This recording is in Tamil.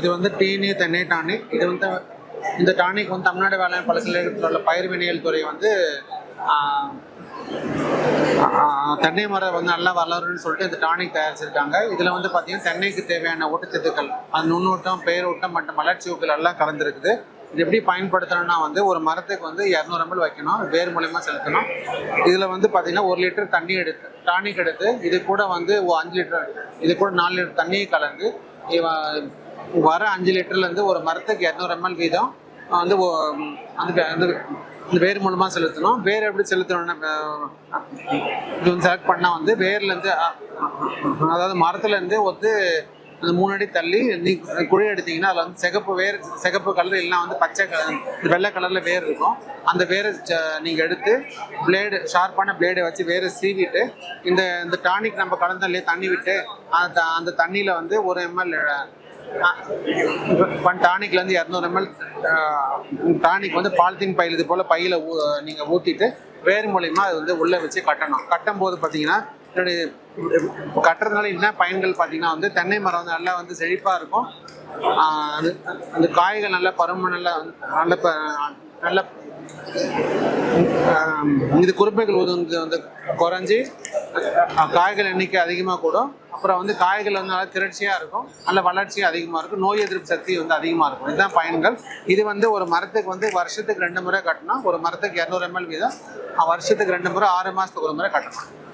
இது வந்து டீனி தென்னை டானிக். இது வந்து இந்த டானிக் வந்து தமிழ்நாடு வேளாண் பல்கலைக்கழகத்தில் உள்ள பயிர்வினியல் துறை வந்து தென்னை மரம் வந்து நல்லா வளரும்னு சொல்லிட்டு இந்த டானிக் தயாரிச்சிருக்காங்க. இதில் வந்து பார்த்தீங்கன்னா தென்னைக்கு தேவையான ஊட்டச்சத்துக்கள், அது நுண்ணூட்டம், பேரூட்டம் மற்றும் வளர்ச்சி ஊக்கள் எல்லாம் கலந்துருக்குது. இது எப்படி பயன்படுத்தணும்னா வந்து ஒரு மரத்துக்கு வந்து 200 ml வைக்கணும், வேர் மூலயமா செலுத்தணும். இதில் வந்து பார்த்தீங்கன்னா 1 லிட்டர் தண்ணி எடுத்து டானிக் எடுத்து இது கூட வந்து 5 லிட்டர், இது கூட 4 லிட்டர் தண்ணியை கலந்து வர 5 லிட்டர்லேருந்து ஒரு மரத்துக்கு 200 ml வீதம் வந்து அந்த வேர் மூலமாக செலுத்தணும். வேர் எப்படி செலுத்தணும்னா இது வந்து செலக்ட் பண்ணால் வந்து வேர்லேருந்து, அதாவது மரத்துலேருந்து வந்து அந்த 3 அடி தள்ளி குழி எடுத்தீங்கன்னா அதில் வந்து சிகப்பு கலர் இல்லைன்னா வந்து பச்சை கலர், வெள்ளை கலரில் வேர் இருக்கும். அந்த வேரை நீங்கள் எடுத்து ஷார்ப்பான பிளேடை வச்சு வேரை சீவிட்டு இந்த டானிக் நம்ம கலந்தோம் இல்லையா, தண்ணி விட்டு அந்த தண்ணியில் வந்து 1 ml டானிக்லேருந்து 200 ml டானிக் வந்து பாலித்தீன் பையில் இது போல் பையில் நீங்கள் ஊற்றிட்டு வேர் மூலயமா அது வந்து உள்ளே வச்சு கட்டணும். கட்டும் போது பார்த்தீங்கன்னா கட்டுறதுனால என்ன பயன்கள் பார்த்தீங்கன்னா வந்து தென்னை மரம் வந்து நல்லா வந்து செழிப்பாக இருக்கும். அந்த காய்கள் நல்ல பருமன் நல்ல இது குறும்பைகள் வந்து குறைஞ்சி காய்கள் எண்ணிக்கை அதிகமாக கூடும். அப்புறம் வந்து காய்கள் வந்து நல்லா திரட்சியாக இருக்கும், நல்ல வளர்ச்சியும் அதிகமாக இருக்கும், நோய் எதிர்ப்பு சக்தி வந்து அதிகமாக இருக்கும். இதுதான் பயன்கள். இது வந்து ஒரு மரத்துக்கு வந்து வருஷத்துக்கு 2 முறை கட்டணும். ஒரு மரத்துக்கு 200 ml வீதம், வருஷத்துக்கு 2 முறை, 6 மாதத்துக்கு 1 முறை கட்டணும்.